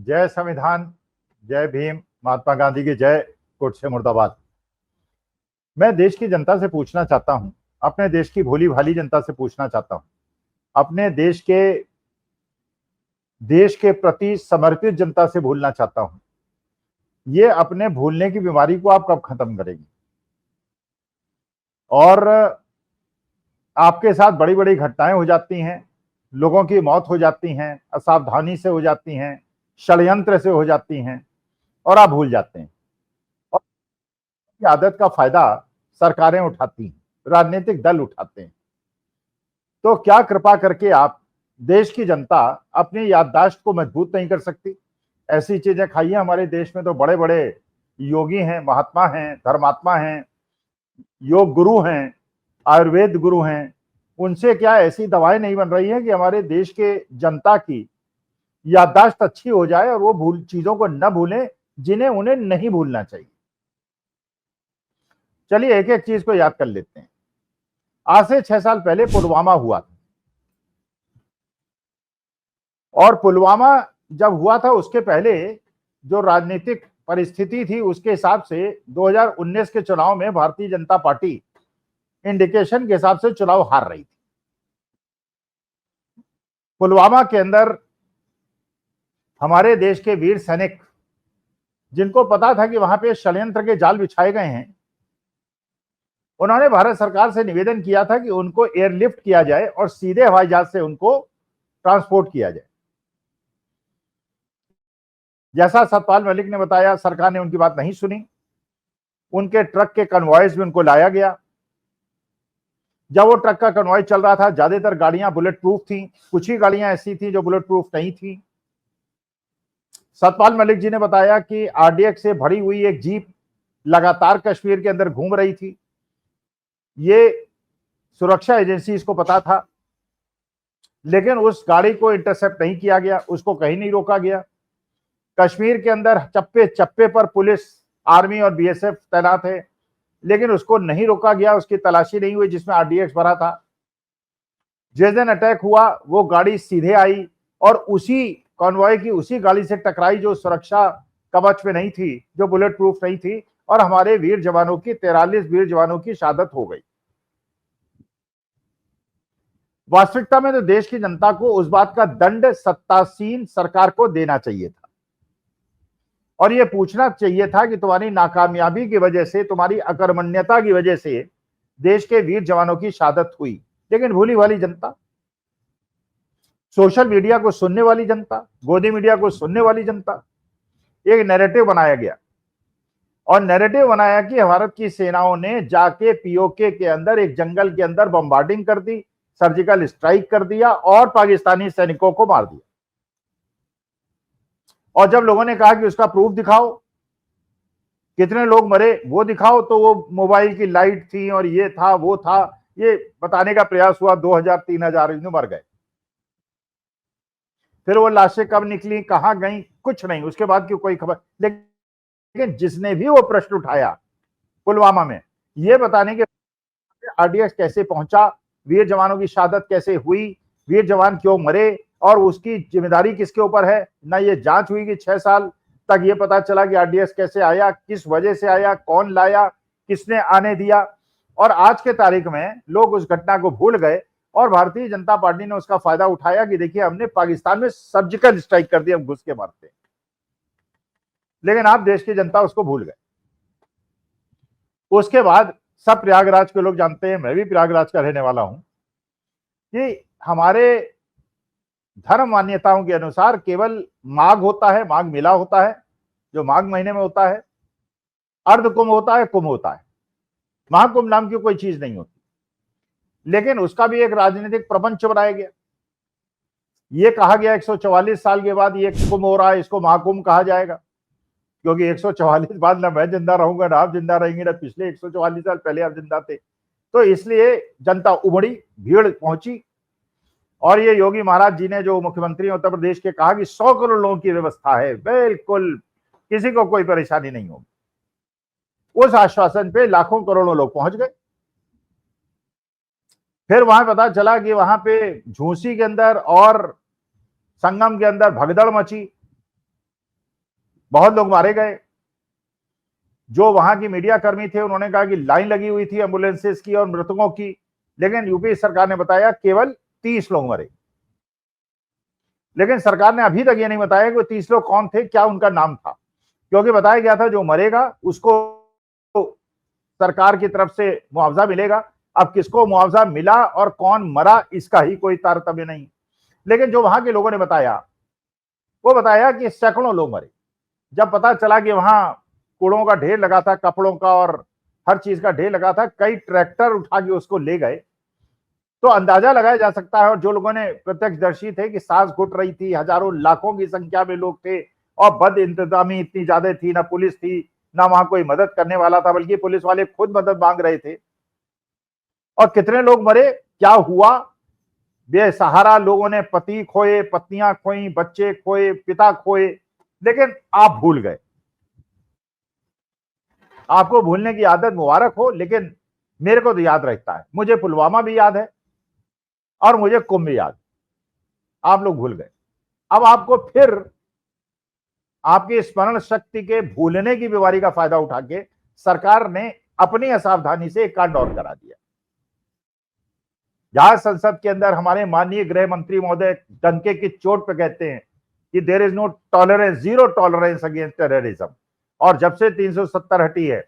जय संविधान, जय भीम, महात्मा गांधी की जय, कोट से मुर्दाबाद। मैं देश की जनता से पूछना चाहता हूं, अपने देश की भोली भाली जनता से पूछना चाहता हूं, अपने देश के प्रति समर्पित जनता से भूलना चाहता हूं, ये अपने भूलने की बीमारी को आप कब खत्म करेंगे? और आपके साथ बड़ी बड़ी घटनाएं हो जाती हैं, लोगों की मौत हो जाती हैं, असावधानी से हो जाती हैं, षड्यंत्र से हो जाती हैं, और आप भूल जाते हैं। और की आदत का फायदा सरकारें उठाती हैं, राजनीतिक दल उठाते हैं। तो क्या कृपा करके आप, देश की जनता अपनी याददाश्त को मजबूत नहीं कर सकती? ऐसी चीजें खाइए। हमारे देश में तो बड़े बड़े योगी हैं, महात्मा हैं, धर्मात्मा हैं, योग गुरु हैं, आयुर्वेद गुरु हैं। उनसे क्या ऐसी दवाएं नहीं बन रही हैं कि हमारे देश के जनता की याददाश्त अच्छी हो जाए और वो चीजों को न भूलें जिन्हें उन्हें नहीं भूलना चाहिए? चलिए एक एक चीज को याद कर लेते हैं। आज से 6 साल पहले पुलवामा हुआ था, और पुलवामा जब हुआ था उसके पहले जो राजनीतिक परिस्थिति थी उसके हिसाब से 2019 के चुनाव में भारतीय जनता पार्टी इंडिकेशन के हिसाब से चुनाव हार रही थी। पुलवामा के अंदर हमारे देश के वीर सैनिक, जिनको पता था कि वहां पे षड्यंत्र के जाल बिछाए गए हैं, उन्होंने भारत सरकार से निवेदन किया था कि उनको एयरलिफ्ट किया जाए और सीधे हवाई जहाज से उनको ट्रांसपोर्ट किया जाए। जैसा सतपाल मलिक ने बताया, सरकार ने उनकी बात नहीं सुनी। उनके ट्रक के कन्वॉयज में उनको लाया गया। जब वो ट्रक का कन्वॉय चल रहा था, ज्यादातर गाड़ियां बुलेट प्रूफ थी, कुछ ही गाड़ियां ऐसी थी जो बुलेट प्रूफ नहीं थी। सतपाल मलिक जी ने बताया कि आरडीएक्स से भरी हुई एक जीप लगातार कश्मीर के अंदर घूम रही थी। ये सुरक्षा एजेंसी को पता था, लेकिन उस गाड़ी को इंटरसेप्ट नहीं किया गया, उसको कहीं नहीं रोका गया। कश्मीर के अंदर चप्पे चप्पे पर पुलिस, आर्मी और बीएसएफ तैनात है, लेकिन उसको नहीं रोका गया, उसकी तलाशी नहीं हुई जिसमें आरडीएक्स भरा था। जिस दिन अटैक हुआ वो गाड़ी सीधे आई और उसी कॉन्वॉय की उसी गाड़ी से टकराई जो सुरक्षा कवच में नहीं थी, जो बुलेट प्रूफ नहीं थी, और हमारे वीर जवानों की 43 वीर जवानों की शहादत हो गई। वास्तविकता में तो देश की जनता को उस बात का दंड सत्तासीन सरकार को देना चाहिए था, और यह पूछना चाहिए था कि तुम्हारी नाकामयाबी की वजह से, तुम्हारी अकर्मण्यता की वजह से देश के वीर जवानों की शहादत हुई। लेकिन भूली वाली जनता, सोशल मीडिया को सुनने वाली जनता, गोदी मीडिया को सुनने वाली जनता, एक नैरेटिव बनाया गया, और नैरेटिव बनाया कि भारत की सेनाओं ने जाके पीओके के अंदर, एक जंगल के अंदर बम्बार्डिंग कर दी, सर्जिकल स्ट्राइक कर दिया और पाकिस्तानी सैनिकों को मार दिया। और जब लोगों ने कहा कि उसका प्रूफ दिखाओ, कितने लोग मरे वो दिखाओ, तो वो मोबाइल की लाइट थी और ये था वो था, ये बताने का प्रयास हुआ। 2000-3000 इसमें मर गए। फिर वो लाशें कब निकली, कहां गई, कुछ नहीं, उसके बाद की कोई खबर। लेकिन जिसने भी वो प्रश्न उठाया पुलवामा में, ये बताने के आरडीएक्स कैसे पहुंचा, वीर जवानों की शहादत कैसे हुई, वीर जवान क्यों मरे और उसकी जिम्मेदारी किसके ऊपर है, ना ये जांच हुई कि 6 साल तक ये पता चला कि आरडीएक्स कैसे आया, किस वजह से आया, कौन लाया, किसने आने दिया। और आज के तारीख में लोग उस घटना को भूल गए, और भारतीय जनता पार्टी ने उसका फायदा उठाया कि देखिए हमने पाकिस्तान में सर्जिकल स्ट्राइक कर दी, हम घुस के मारते। लेकिन आप, देश की जनता, उसको भूल गए। उसके बाद सब प्रयागराज के लोग जानते हैं, मैं भी प्रयागराज का रहने वाला हूं, कि हमारे धर्म मान्यताओं के अनुसार केवल माघ होता है, माघ मेला होता है जो माघ महीने में होता है, अर्ध कुंभ होता है, कुंभ होता है, महाकुंभ नाम की कोई चीज नहीं होती। लेकिन उसका भी एक राजनीतिक प्रपंच बनाया गया। ये कहा गया 144 साल के बाद ये कुंभ हो रहा है, इसको महाकुंभ कहा जाएगा, क्योंकि 144 बाद ना मैं जिंदा रहूंगा, ना आप जिंदा रहेंगे, ना पिछले 144 साल पहले आप जिंदा थे। तो इसलिए जनता उमड़ी, भीड़ पहुंची, और ये योगी महाराज जी ने, जो मुख्यमंत्री उत्तर प्रदेश के, कहा कि 100 करोड़ लोगों की व्यवस्था है, बिल्कुल किसी को कोई परेशानी नहीं होगी। उस आश्वासन पे लाखों करोड़ों लोग पहुंच गए। फिर वहां पता चला कि वहां पे झूसी के अंदर और संगम के अंदर भगदड़ मची, बहुत लोग मारे गए। जो वहां की मीडिया कर्मी थे उन्होंने कहा कि लाइन लगी हुई थी एम्बुलेंसेस की और मृतकों की, लेकिन यूपी सरकार ने बताया केवल 30 लोग मरे। लेकिन सरकार ने अभी तक ये नहीं बताया कि वो 30 लोग कौन थे, क्या उनका नाम था, क्योंकि बताया गया था जो मरेगा उसको सरकार की तरफ से मुआवजा मिलेगा। अब किसको मुआवजा मिला और कौन मरा इसका ही कोई तारतम्य नहीं। लेकिन जो वहां के लोगों ने बताया, वो बताया कि सैकड़ों लोग मरे। जब पता चला कि वहां कूड़ों का ढेर लगा था, कपड़ों का और हर चीज का ढेर लगा था, कई ट्रैक्टर उठा के उसको ले गए, तो अंदाजा लगाया जा सकता है। और जो लोगों ने प्रत्यक्षदर्शी थे कि सांस घुट रही थी, हजारों लाखों की संख्या में लोग थे और बद इंतजामी इतनी ज्यादा थी, ना पुलिस थी ना वहां कोई मदद करने वाला था, बल्कि पुलिस वाले खुद मदद मांग रहे थे। और कितने लोग मरे, क्या हुआ, बेसहारा लोगों ने पति खोए, पत्नियां खोई, बच्चे खोए, पिता खोए, लेकिन आप भूल गए। आपको भूलने की आदत मुबारक हो, लेकिन मेरे को तो याद रहता है। मुझे पुलवामा भी याद है और मुझे कुंभ भी याद। आप लोग भूल गए। अब आपको फिर आपकी स्मरण शक्ति के भूलने की बीमारी का फायदा उठा के सरकार ने अपनी असावधानी से एक कांड और करा दिया। जहां संसद के अंदर हमारे माननीय गृह मंत्री महोदय डंके की चोट पे कहते हैं कि there is no tolerance, zero tolerance against terrorism, और जब से 370 हटी है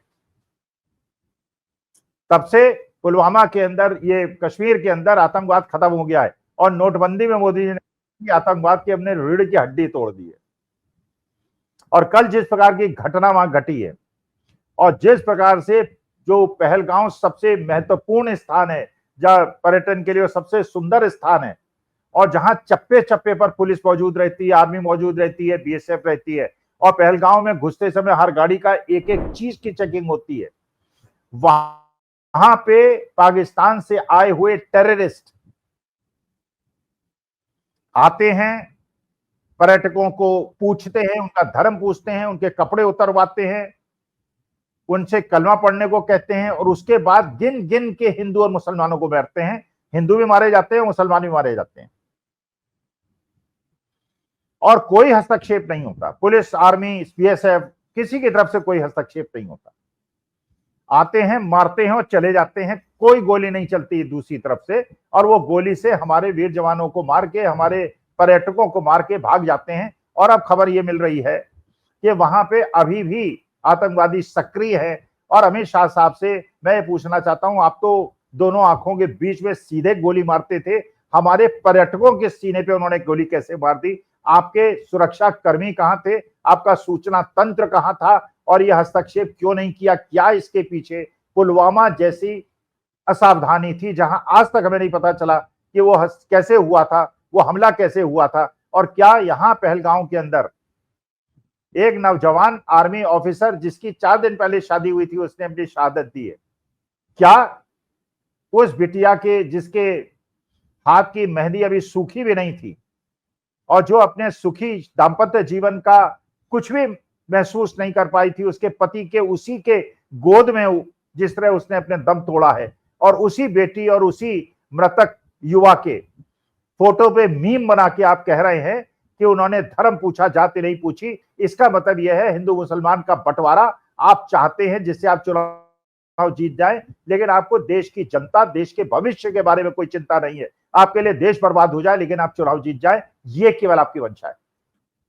तब से पुलवामा के अंदर, ये कश्मीर के अंदर आतंकवाद खत्म हो गया है। और नोटबंदी में मोदी जी ने आतंकवाद की अपने रीढ़ की हड्डी तोड़ दी है। और कल जिस प्रकार की घटना वहां घटी है और जिस प्रकार से जो पहलगांव सबसे महत्वपूर्ण स्थान है, जहां पर्यटन के लिए सबसे सुंदर स्थान है, और जहां चप्पे चप्पे पर पुलिस मौजूद रहती है, आर्मी मौजूद रहती है, बीएसएफ रहती है, और पहलगांव में घुसते समय हर गाड़ी का एक एक चीज की चेकिंग होती है। वहां पे पाकिस्तान से आए हुए टेररिस्ट आते हैं, पर्यटकों को पूछते हैं, उनका धर्म पूछते हैं, उनके कपड़े उतरवाते हैं, उनसे कलमा पढ़ने को कहते हैं, और उसके बाद गिन गिन के हिंदू और मुसलमानों को मारते हैं। हिंदू भी मारे जाते हैं, मुसलमान भी मारे जाते हैं, और कोई हस्तक्षेप नहीं होता। पुलिस, आर्मी, बीएसएफ, किसी की तरफ से कोई हस्तक्षेप नहीं होता। आते हैं, मारते हैं और चले जाते हैं। कोई गोली नहीं चलती दूसरी तरफ से, और वो गोली से हमारे वीर जवानों को मार के, हमारे पर्यटकों को मार के भाग जाते हैं। और अब खबर ये मिल रही है कि वहां पे अभी भी आतंकवादी सक्रिय है। और अमित शाह साहब से मैं ये पूछना चाहता हूं, आप तो दोनों आंखों के बीच में सीधे गोली मारते थे, हमारे पर्यटकों के सीने पे उन्होंने गोली कैसे मार दी? आपके सुरक्षा कर्मी कहां थे? आपका सूचना तंत्र कहां था? और यह हस्तक्षेप क्यों नहीं किया? क्या इसके पीछे पुलवामा जैसी असावधानी थी, जहां आज तक हमें नहीं पता चला कि वो कैसे हुआ था, वो हमला कैसे हुआ था? और क्या यहां पहलगांव के अंदर एक नौजवान आर्मी ऑफिसर जिसकी 4 दिन पहले शादी हुई थी, उसने अपनी शहादत दी है, क्या उस बिटिया के, जिसके हाथ की मेहंदी अभी सूखी भी नहीं थी और जो अपने सुखी दाम्पत्य जीवन का कुछ भी महसूस नहीं कर पाई थी, उसके पति के उसी के गोद में जिस तरह उसने अपने दम तोड़ा है, और उसी बेटी और उसी मृतक युवा के फोटो पे मीम बना के आप कह रहे हैं कि उन्होंने धर्म पूछा, जाति नहीं पूछी। इसका मतलब यह है हिंदू मुसलमान का बंटवारा आप चाहते हैं, जिससे आप चुनाव जीत जाएं, लेकिन आपको देश की जनता, देश के भविष्य के बारे में कोई चिंता नहीं है। आपके लिए देश बर्बाद हो जाए लेकिन आप चुनाव जीत जाए, ये केवल आपकी मंशा है।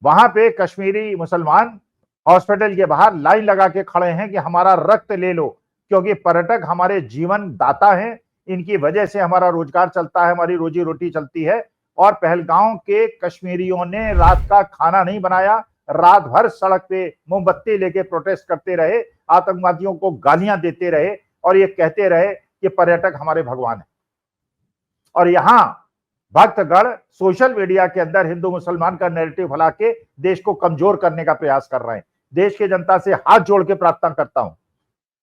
वहां पे कश्मीरी मुसलमान हॉस्पिटल के बाहर लाइन लगा के खड़े हैं कि हमारा रक्त ले लो, क्योंकि पर्यटक हमारे जीवन दाता हैं, इनकी वजह से हमारा रोजगार चलता है, हमारी रोजी रोटी चलती है। और पहलगांव के कश्मीरियों ने रात का खाना नहीं बनाया, रात भर सड़क पे मोमबत्ती लेके प्रोटेस्ट करते रहे, आतंकवादियों को गालियां देते रहे और ये कहते रहे कि पर्यटक हमारे भगवान है। और यहां भक्तगण सोशल मीडिया के अंदर हिंदू मुसलमान का नैरेटिव फैला के देश को कमजोर करने का प्रयास कर रहे हैं। देश की जनता से हाथ जोड़ के प्रार्थना करता हूं,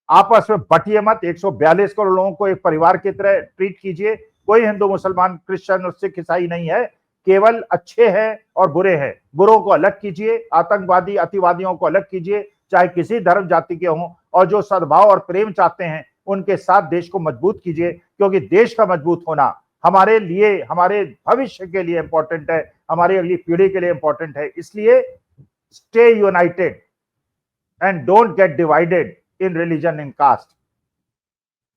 आपस में बटिए मत। 142 करोड़ लोगों को एक परिवार की तरह ट्रीट कीजिए। कोई हिंदू मुसलमान क्रिश्चियन और सिख ईसाई नहीं है, केवल अच्छे हैं और बुरे हैं। बुरों को अलग कीजिए, आतंकवादी अतिवादियों को अलग कीजिए, चाहे किसी धर्म जाति के हों, और जो सद्भाव और प्रेम चाहते हैं उनके साथ देश को मजबूत कीजिए, क्योंकि देश का मजबूत होना हमारे लिए, हमारे भविष्य के लिए इंपॉर्टेंट है, हमारी अगली पीढ़ी के लिए इंपॉर्टेंट है। इसलिए stay united. And don't get divided in religion in caste.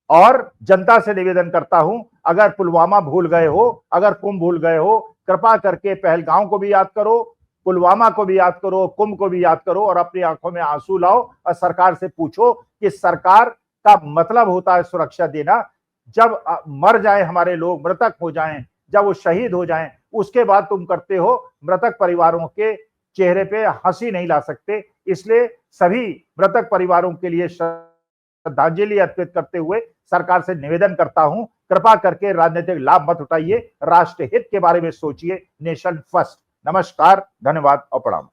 और जनता से निवेदन करता हूं, अगर पुलवामा भूल गए हो, अगर कुंभ भूल गए हो, कृपा करके पहलगांव को भी याद करो, पुलवामा को भी याद करो, कुंभ को भी याद करो और अपनी आंखों में आंसू लाओ और सरकार से पूछो कि सरकार का मतलब होता है सुरक्षा देना। जब मर जाए हमारे लोग, मृतक हो जाएं, जब वो शहीद हो जाएं, उसके बाद तुम करते हो मृतक परिवारों के चेहरे पे हंसी नहीं ला सकते। इसलिए सभी मृतक परिवारों के लिए श्रद्धांजलि अर्पित करते हुए सरकार से निवेदन करता हूं, कृपा करके राजनीतिक लाभ मत उठाइए, राष्ट्र हित के बारे में सोचिए, नेशन फर्स्ट। नमस्कार, धन्यवाद और प्रणाम।